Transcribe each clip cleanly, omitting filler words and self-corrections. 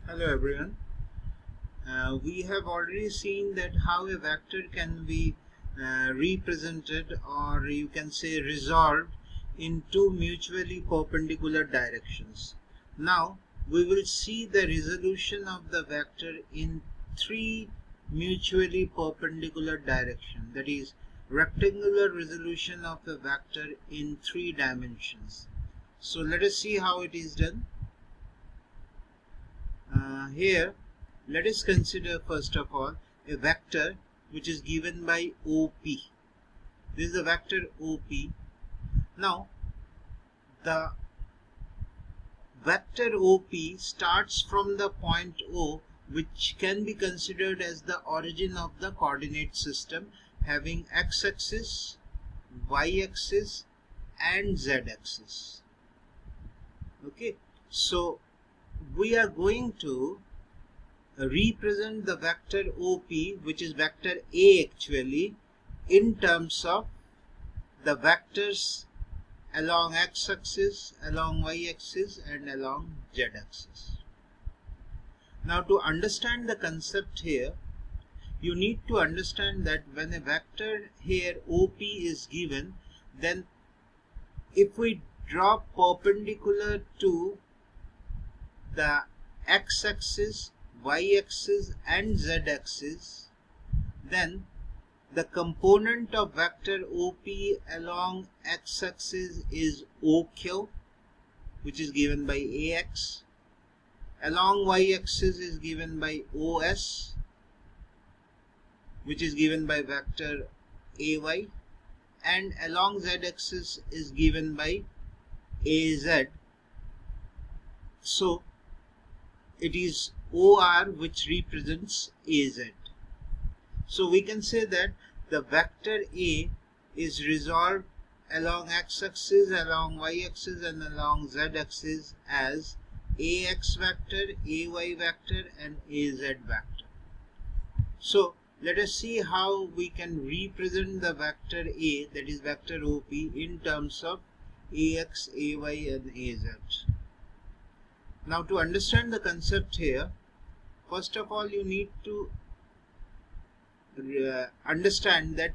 Hello everyone. We have already seen that how a vector can be represented, or you can say resolved, in two mutually perpendicular directions. Now we will see the resolution of the vector in three mutually perpendicular directions, that is rectangular resolution of a vector in three dimensions. So let us see how it is done. Here, let us consider first of all a vector which is given by OP. This is the vector OP. Now, the vector OP starts from the point O, which can be considered as the origin of the coordinate system, having x-axis, y-axis and z-axis. Okay, so we are going to represent the vector OP, which is vector A actually, in terms of the vectors along x-axis, along y-axis and along z-axis. Now to understand the concept here, you need to understand that when a vector here OP is given, then if we draw perpendicular to the x-axis, y-axis and z-axis, then the component of vector OP along x-axis is OQ, which is given by AX. Along y-axis is given by OS, which is given by vector AY, and along z-axis is given by AZ. So it is OR which represents AZ. So we can say that the vector A is resolved along x-axis, along y-axis and along z-axis as AX vector, AY vector and AZ vector. So let us see how we can represent the vector A, that is vector OP, in terms of AX, AY and AZ. Now to understand the concept here, first of all you need to understand that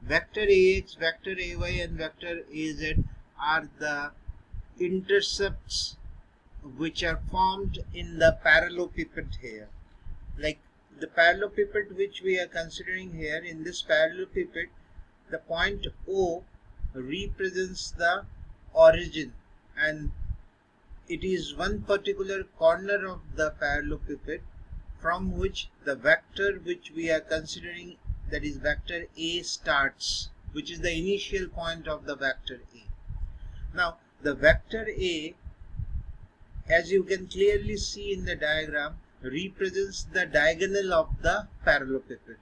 vector AX, vector AY and vector AZ are the intercepts which are formed in the paralleloparallel here. Like the paralleloparallel which we are considering here, in this paralleloparallel the point O represents the origin, and it is one particular corner of the paralleloparallel from which the vector which we are considering, that is vector A, starts, which is the initial point of the vector A. Now the vector A, as you can clearly see in the diagram, represents the diagonal of the paralleloparallel,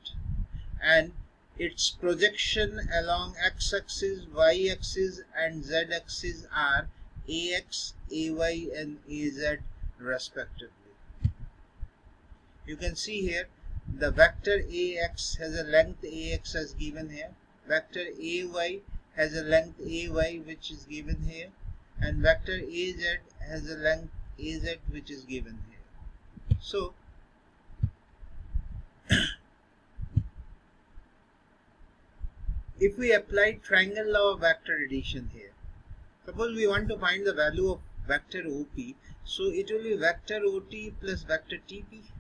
and its projection along x-axis, y-axis and z-axis are AX, AY and AZ respectively. You can see here the vector AX has a length AX as given here, vector AY has a length AY which is given here, and vector AZ has a length AZ which is given here. So if we apply triangle law of vector addition here, suppose we want to find the value of vector OP, so it will be vector OT plus vector TP.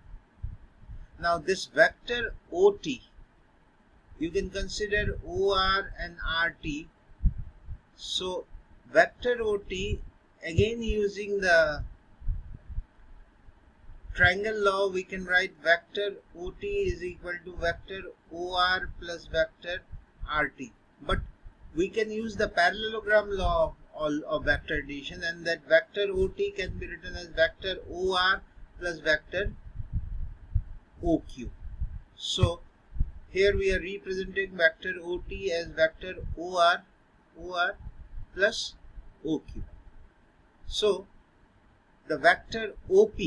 Now this vector OT, you can consider OR and RT. So vector OT, again using the triangle law, we can write vector OT is equal to vector OR plus vector RT. But we can use the parallelogram law of vector addition, and that vector OT can be written as vector OR plus vector OQ. So here we are representing vector OT as vector OR plus OQ. So the vector OP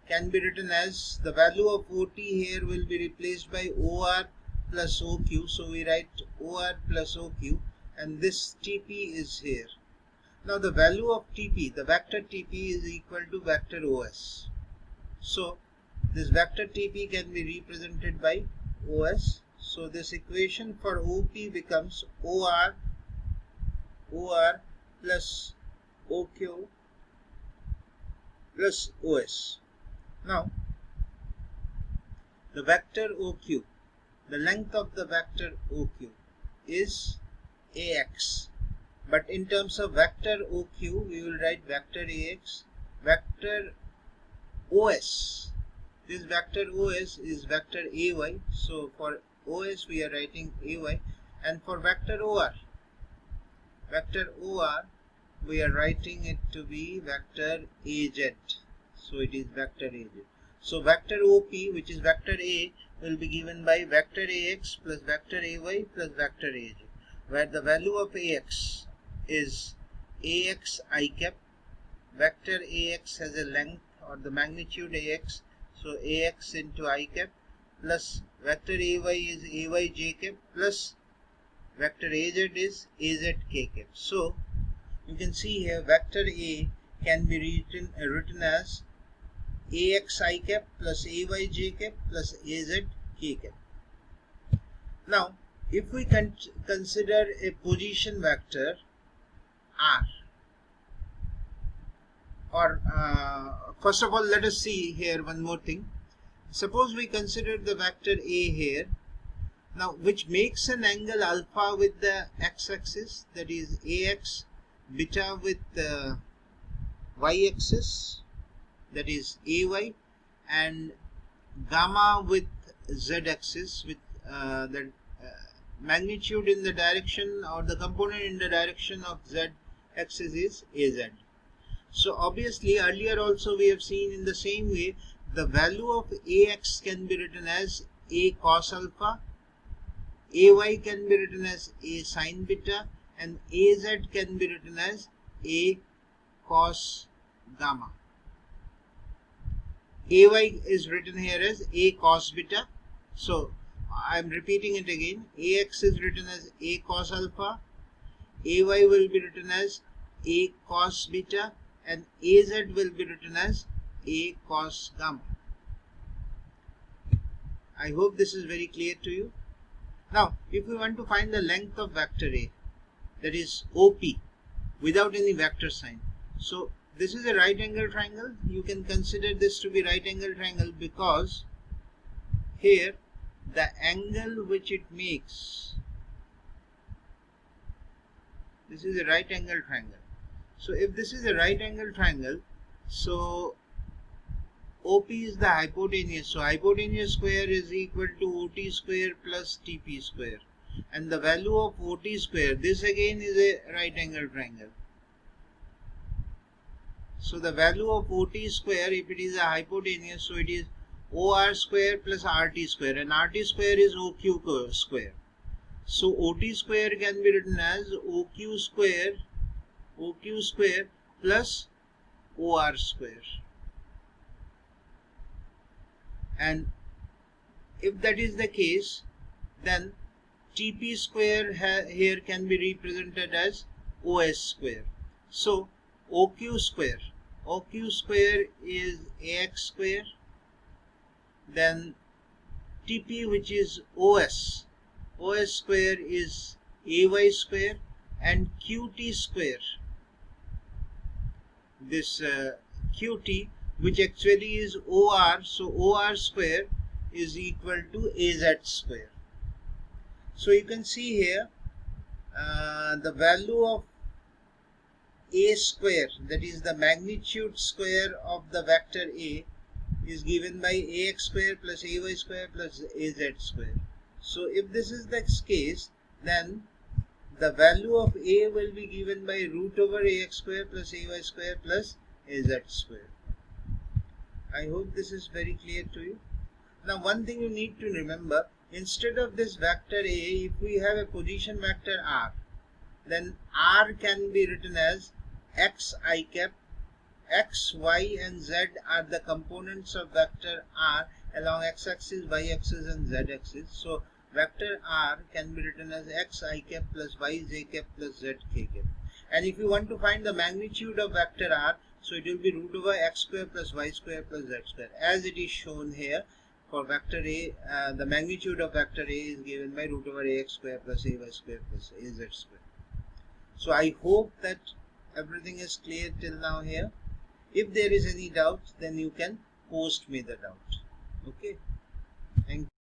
can be written as, the value of OT here will be replaced by OR plus OQ. So we write OR plus OQ, and this TP is here. Now the value of TP, the vector TP is equal to vector OS. So this vector TP can be represented by OS. So this equation for OP becomes OR plus OQ plus OS. Now the vector OQ, the length of the vector OQ is AX, but in terms of vector OQ we will write vector AX. Vector OS, this vector OS is vector AY, so for OS we are writing AY, and for vector OR we are writing it to be vector AZ, so it is vector AZ. So vector OP, which is vector A, will be given by vector AX plus vector AY plus vector AZ, where the value of AX is AX I cap. Vector AX has a length or the magnitude AX, so AX into I cap, plus vector AY is AY j cap, plus vector AZ is AZ k cap. So you can see here vector A can be written as AX I cap plus AY j cap plus AZ k cap. Now if we consider a position vector R, or first of all let us see here one more thing. Suppose we consider the vector A here, now which makes an angle alpha with the x-axis, that is AX, beta with the y-axis, that is AY, and gamma with z-axis, with the magnitude in the direction or the component in the direction of z-axis is AZ. So obviously earlier also we have seen in the same way the value of AX can be written as A cos alpha, AY can be written as A sin beta, and AZ can be written as A cos gamma. AY is written here as A cos beta. So I am repeating it again. AX is written as A cos alpha, AY will be written as A cos beta, and AZ will be written as A cos gamma. I hope this is very clear to you. Now if we want to find the length of vector A, that is OP, without any vector sign, so this is a right angle triangle. You can consider this to be right angle triangle because here the angle which it makes, this is a right angle triangle. So if this is a right angle triangle, so OP is the hypotenuse, so hypotenuse square is equal to OT square plus TP square, and the value of OT square, this again is a right angle triangle, so the value of OT square, if it is a hypotenuse, so it is OR square plus RT square, and RT square is OQ square. So OT square can be written as OQ square plus OR square. And if that is the case, then TP square here can be represented as OS square. So OQ square is AX square, then TP, which is OS square is AY square, and QT square, this QT, which actually is OR, so OR square is equal to AZ square. So you can see here the value of A square, that is the magnitude square of the vector A, is given by AX square plus AY square plus AZ square. So if this is the case, then the value of A will be given by root over AX square plus AY square plus AZ square. I hope this is very clear to you. Now one thing you need to remember, instead of this vector A, if we have a position vector R, then R can be written as X I cap. X, Y and Z are the components of vector R along x-axis, y-axis and z-axis. So vector R can be written as X I cap plus Y j cap plus Z k cap. And if you want to find the magnitude of vector R, So it will be root over x square plus y square plus z square, as it is shown here. For vector A, the magnitude of vector A is given by root over ax square plus ay square plus az square. So I hope that everything is clear till now here. If there is any doubt, then you can post me the doubt. Okay.